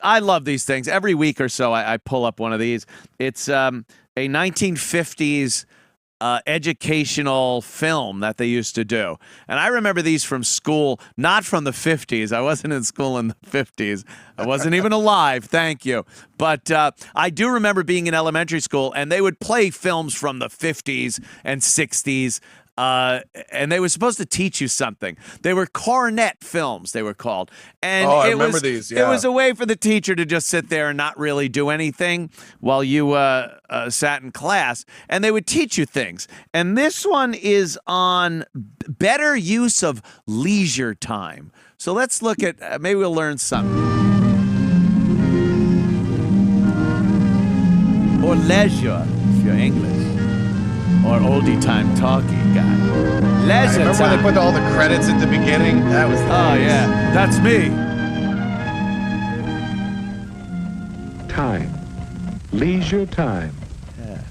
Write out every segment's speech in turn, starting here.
I love these things. Every week or so, I pull up one of these. It's a 1950s educational film that they used to do. And I remember these from school, not from the 50s. I wasn't in school in the 50s. I wasn't even alive, thank you. But I do remember being in elementary school, and they would play films from the 50s and 60s. And they were supposed to teach you something. They were cornet films, they were called. And I remember these, yeah. It was a way for the teacher to just sit there and not really do anything while you sat in class. And they would teach you things. And this one is on better use of leisure time. So let's look at, maybe we'll learn something. Or leisure, if you're English. Or oldie time talkie guy. Leisure remember time. when they put all the credits at the beginning? That was yeah, that's me. Time. Leisure time. Yeah.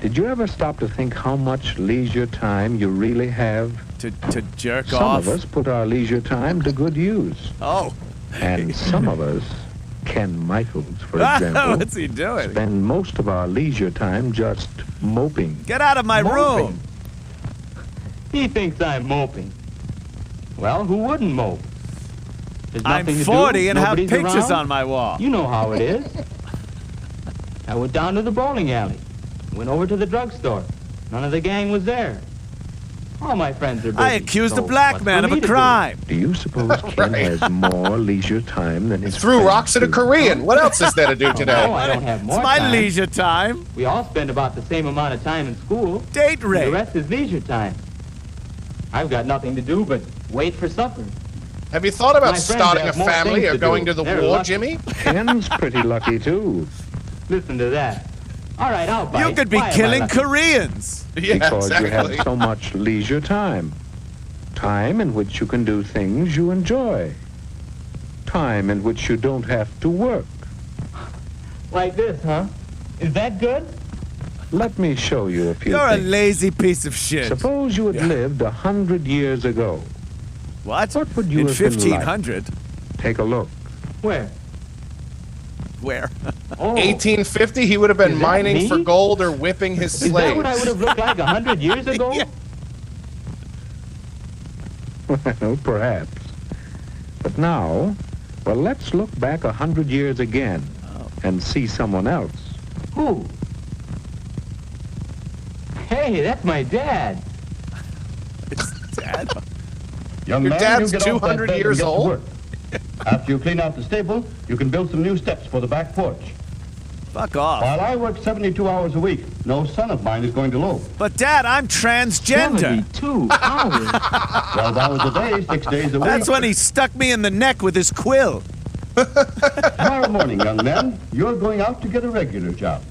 Did you ever stop to think how much leisure time you really have? To jerk Some off. of us put our leisure time to good use. Oh. And some of us, Ken Michaels, for example, What's he doing? spend most of our leisure time just moping. Get out of my room. He thinks I'm moping. Well, who wouldn't mope? There's I'm nothing to 40 do. and have Nobody's pictures around. on my wall. You know how it is. I went down to the bowling alley. Went over to the drugstore. None of the gang was there. All my friends are busy. I accused so a black what's man for of me a to do? crime. Do you suppose Ken has more leisure time than his Threw friends rocks at a do? Korean. What else is there to do No, today? I don't have more It's my time. leisure time. We all spend about the same amount of time in school. Date The rape. rest is leisure time. I've got nothing to do but wait for supper. Have you thought about My friends starting a have more family things or to going do. to the They're war, lucky. Jimmy? Ken's pretty lucky, too. Listen to that. All right, I'll bite. You could be Why am I killing lucky? Koreans. Yeah, Because you exactly. have so much leisure time. Time in which you can do things you enjoy. Time in which you don't have to work. Like this, huh? Is that good? Let me show you a few You're a things. lazy piece of shit. Suppose you had lived 100 years ago. What? What would you In have been like? 1500? Take a look. Where? Where? Oh, 1850, he would have been Is that mining me? for gold or whipping his is that what I slaves. would have looked like 100 years ago? Yeah. Well, perhaps. But now, well, let's look back 100 years again and see someone else. Who? Hey, that's my dad. Dad? Young Your man, dad's you get off that 200 bed and years get to old? work. After you clean out the stable, you can build some new steps for the back porch. Fuck off. While I work 72 hours a week, no son of mine is going to loaf. But Dad, I'm transgender. 72 hours. 12 hours a day, 6 days a week. That's when he stuck me in the neck with his quill. Tomorrow morning, young man, you're going out to get a regular job.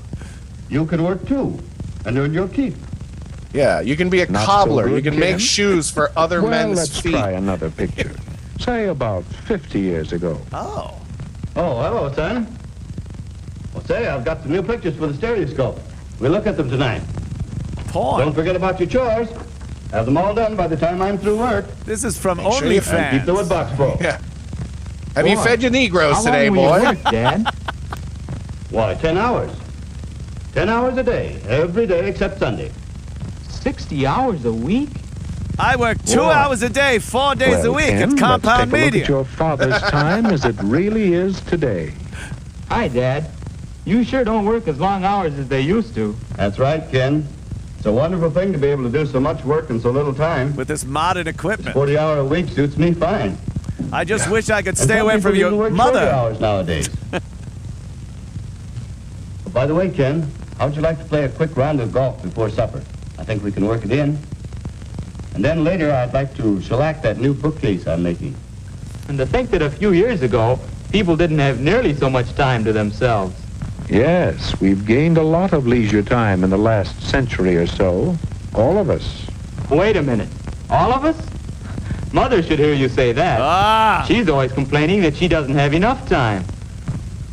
You can work too and earn your keep. Yeah, you can be a Not so cobbler. good, You can make Ken. shoes for other Well, men's let's feet. try another picture. Say about 50 years ago. Oh. Oh, hello, son. Well, say, I've got some new pictures for the stereoscope. We'll look at them tonight. Porn. Don't forget about your chores. Have them all done by the time I'm through work. This is from Make sure you- And keep the wood OnlyFans. box full. Yeah. Have you Boy. fed your Negroes How today, long will boy? you work, Dad? Why, 10 hours. 10 hours a day, every day except Sunday. 60 hours a week? I work 2 Boy. hours a day, 4 days Well, a week. Ken, It's compound let's take a look media. at your father's time as it really is today. Hi, Dad. You sure don't work as long hours as they used to. That's right, Ken. It's a wonderful thing to be able to do so much work in so little time. With this modern equipment. 40-hour a week suits me fine. I just wish I could And stay some away people from even your work shorter mother. hours nowadays. By the way, Ken, how'd you like to play a quick round of golf before supper? I think we can work it in. And then later, I'd like to shellac that new bookcase I'm making. And to think that a few years ago, people didn't have nearly so much time to themselves. Yes, we've gained a lot of leisure time in the last century or so. All of us. Wait a minute. All of us? Mother should hear you say that. Ah. She's always complaining that she doesn't have enough time.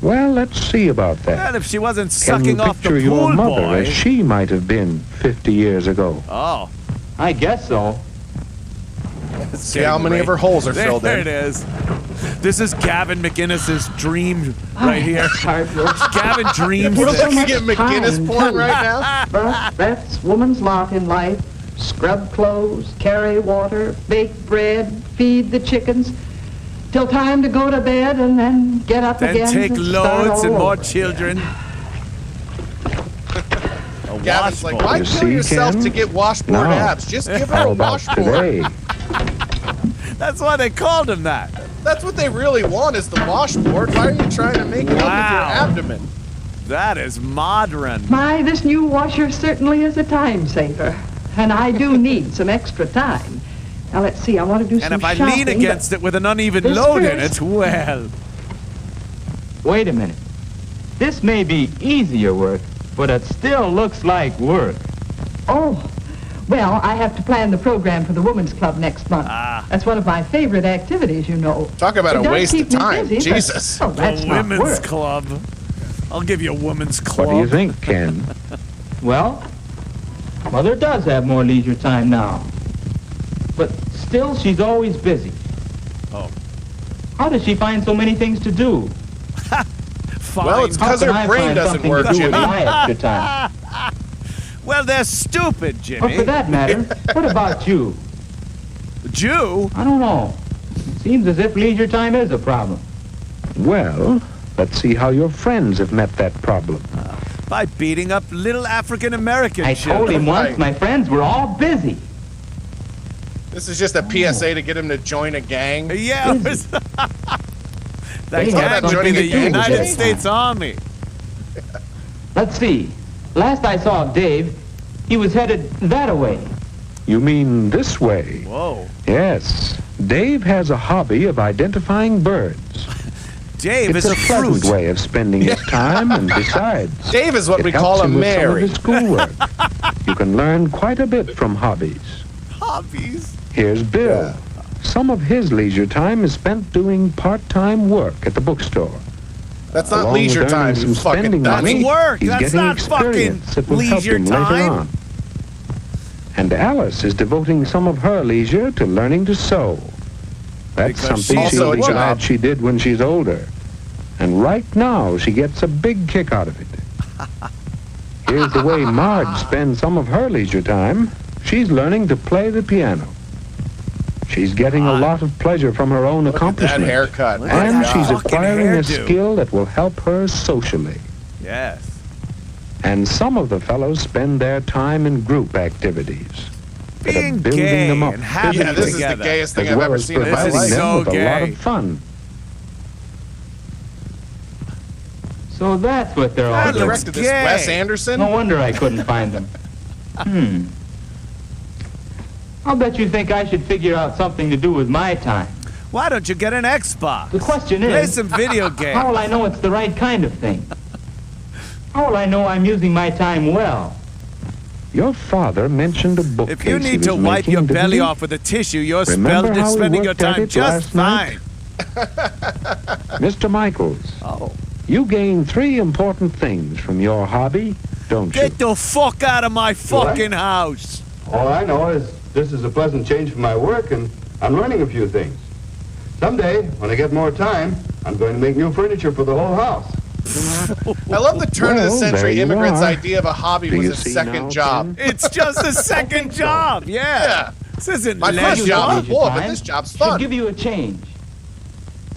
Well, let's see about that. And if she wasn't Can you sucking off the picture your pool mother boy. as she might have been 50 years ago? Oh. I guess so. See how many of her holes are filled There in. it is. This is Gavin McInnes's dream right here. Hard work. Gavin dreams We're this. looking at McGinnis time, porn too. right now. But that's woman's lot in life. Scrub clothes, carry water, bake bread, feed the chickens, till time to go to bed and then get up Then again. take and start loads and all more over children. A Gavin's like, washboard. why You kill see, yourself Ken? to get washboard No. abs? Just give her How a about washboard. today? That's why they called him that. That's what they really want is the washboard. Why are you trying to make it up with your Wow. abdomen? That is modern. My, this new washer certainly is a time saver. And I do need some extra time. Now, let's see, I want to do And some if I shopping. lean against it with an uneven This load in first. it, well, Wait a minute. This may be easier work, but it still looks like work. Oh, well, I have to plan the program for the Women's Club next month. Ah. That's one of my favorite activities, you know. Talk about It a does waste of keep me time. busy, but- Jesus. Oh, that's the not women's work. club. I'll give you a women's club. What do you think, Ken? Well, Mother does have more leisure time now. But still, she's always busy. Oh. How does she find so many things to do? Fine. Well, it's How 'cause can her I brain find doesn't something work, to do with Jimmy. my extra time? Well, they're stupid, Or Jimmy. for that matter, what about you? Jew? I don't know. It seems as if leisure time is a problem. Well, let's see how your friends have met that problem. By beating up little African American I children. told him once Right. my friends were all busy. This is just a PSA to get him to join a gang. Yeah, it was that They gang have would be joining the the gang, United Jimmy. States Army. Let's see. Last I saw of Dave, he was headed that-a-way. You mean this way? Whoa. Yes. Dave has a hobby of identifying birds. Dave It's is a a pleasant fruit. way of spending his time, and besides, Dave is what it we helps call a him with some of Mary. his schoolwork. You can learn quite a bit from hobbies. Hobbies. Here's Bill. Yeah. Some of his leisure time is spent doing part-time work at the bookstore. That's not Along leisure with time, earning you some fucking spending That's money, dummy. work. he's That's getting not fucking experience that will help leisure him later time. on. And Alice is devoting some of her leisure to learning to sew. That's Because something she's she'll a be job. glad she did when she's older. And right now, she gets a big kick out of it. Here's the way Marge spends some of her leisure time. She's learning to play the piano. She's getting a lot of pleasure from her own Look at that accomplishment. haircut. Look My at And that she's God. fucking acquiring a hairdo. skill that will help her socially. Yes. And some of the fellows spend their time in group activities that are Being building gay them up and having Yeah, this is together. the gayest thing as I've well ever as seen in my providing This is life. them so with a lot gay. of fun. So that's what they're all That Who doing. looks directed this? gay. Wes Anderson? No wonder I couldn't find them. I'll bet you think I should figure out something to do with my time. Why don't you get an Xbox? The question Play is, some video how games. will I know it's the right kind of thing? How will I know I'm using my time well? Your father mentioned a bookcase If you he need to was wipe making, your didn't belly he? off with a tissue, you're Remember how he spending your worked at time it just last night? fine. Mr. Michaels, Oh. you gain 3 important things from your hobby, don't you? Get the fuck out of my fucking house. All I know is this is a pleasant change from my work, and I'm learning a few things. Someday, when I get more time, I'm going to make new furniture for the whole house. I love the turn of the Well, there century you immigrant's are. idea of a hobby Do was you a see second now, job. Ken? It's just a second job. Yeah. Yeah. This isn't My first leisure. job was Leisure war, but time this job's should fun. give you a change.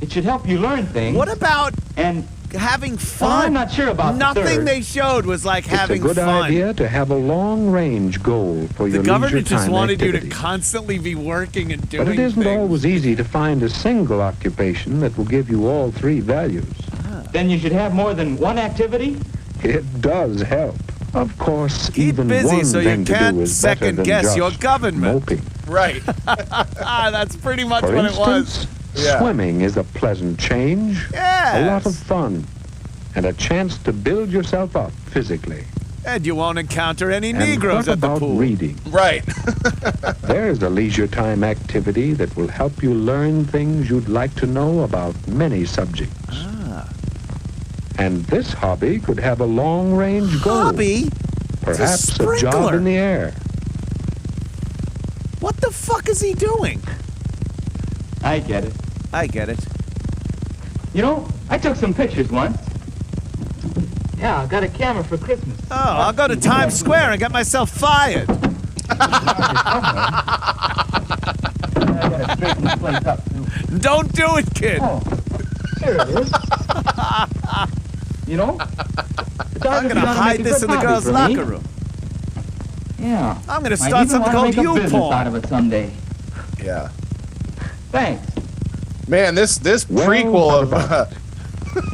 It should help you learn things. What about And having well, fun? I'm not sure about the Nothing third. they showed was like It's a having good fun. idea to have a long-range goal for The your government leisure just time wanted you to activities. constantly be working and doing But it isn't things. always easy to find a single occupation that will give you all 3 values. Then you should have more than one activity? It does help. Of course, Keep even busy one so you thing to can't do is better second than guess just your government. moping. Right. Ah, that's pretty much For what it was. instance, Yeah. swimming is a pleasant change, Yes. a lot of fun, and a chance to build yourself up physically. And you won't encounter any And Negroes what at the about pool. reading? Right. There's a leisure time activity that will help you learn things you'd like to know about many subjects. Ah. And this hobby could have a long-range goal. Hobby? Perhaps a job sprinkler. in the air. What the fuck is he doing? I get it. I get it. You know, I took some pictures once. Yeah, I got a camera for Christmas. Oh, I'll go to Times Square and get myself fired. I gotta straighten this place up, too. Don't do it, kid. Oh, here it is. You know? I'm going to hide this in the girls' locker room. Yeah. I'm going to start something called YouPorn. Out of it someday. Yeah. Thanks. Man, this Well, prequel how of about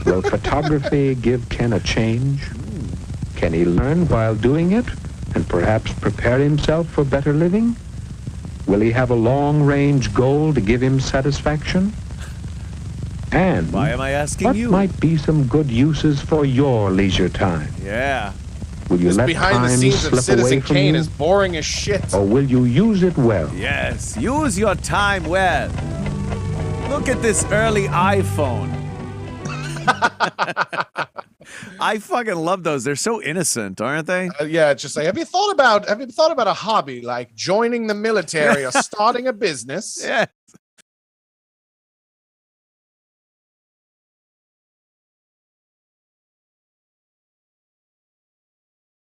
Will photography give Ken a change? Can he learn while doing it and perhaps prepare himself for better living? Will he have a long-range goal to give him satisfaction? And Why am I asking what you? might be some good uses for your leisure time? Yeah. Will you this let behind the time scenes of slip away Citizen from Kane you? is boring as shit. Or will you use it well? Yes. Use your time well. Look at this early iPhone. I fucking love those. They're so innocent, aren't they? Yeah, it's just like, have you thought about a hobby like joining the military or starting a business? Yeah.